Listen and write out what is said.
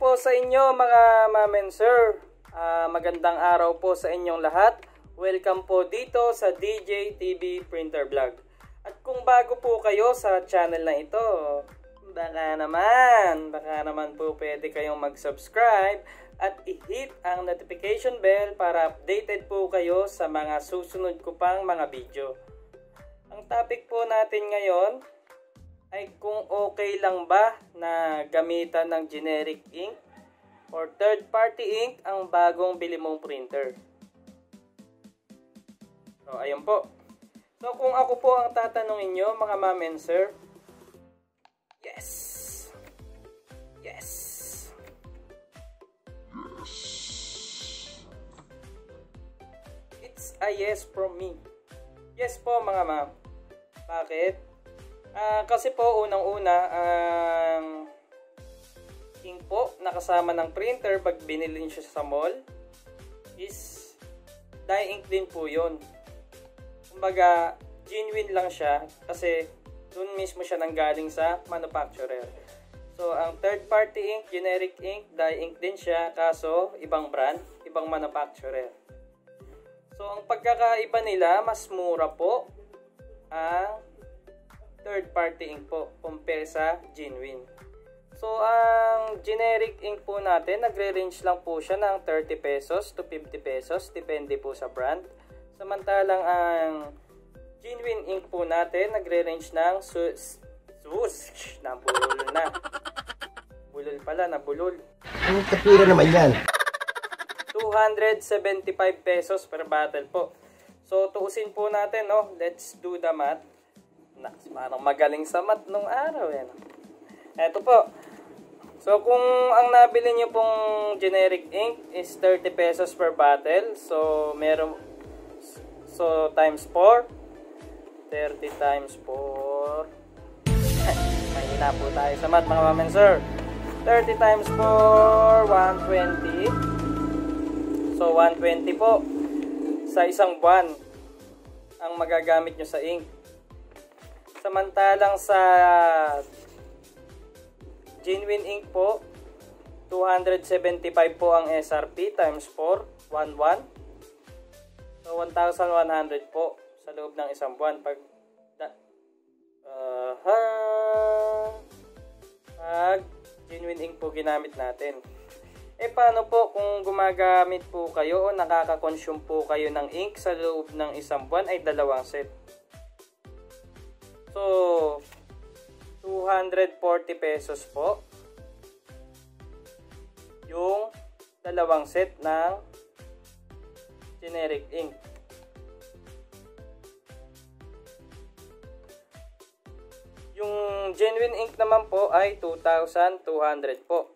po sa inyo mga mamen sir. Magandang araw po sa inyong lahat. Welcome po dito sa DJ TV Printer Vlog. At kung bago po kayo sa channel na ito, baka naman po pwede kayong mag-subscribe at i-hit ang notification bell para updated po kayo sa mga susunod ko pang mga video. Ang topic po natin ngayon ay kung okay lang ba na gamitan ng generic ink or third party ink ang bagong bili mong printer. So ayun po. So kung ako po ang tatanungin nyo mga ma'am and sir, yes. It's a yes from me. Yes po mga ma'am. Bakit? Kasi po unang-una ang ink po na kasama ng printer pag binili niyo siya sa mall is dye ink din po yun. Kumbaga genuine lang siya kasi dun mismo siya nanggaling sa manufacturer. So ang third party ink, generic ink, dye ink din siya kaso ibang brand, ibang manufacturer. So ang pagkakaiba nila, mas mura po ang third party ink po compare sa genuine. So ang generic ink po natin nagre-range lang po siya ng 30 pesos to 50 pesos depende po sa brand. Samantalang ang genuine ink po natin nagre-range ng nabulol. Ang kapira naman yan. 275 pesos per bottle po. So tuusin po natin, no? Let's do the math. Parang magaling sa math nung araw yan. Eto po. So kung ang nabili nyo pong generic ink is 30 pesos per bottle, so times 4, 30 times 4. Mahina po tayo sa math mga ma'am and sir. 30 times 4, 120. So 120 po sa isang buwan ang magagamit nyo sa ink. Samantalang sa genuine ink po, 275 po ang SRP times 4, 11. So 1,100 po sa loob ng isang buwan pag genuine ink po ginamit natin. Paano po kung gumagamit po kayo o nakaka-consume po kayo ng ink sa loob ng isang buwan ay dalawang set? So, 240 pesos po yung dalawang set ng generic ink. Yung genuine ink naman po ay 2,200 po.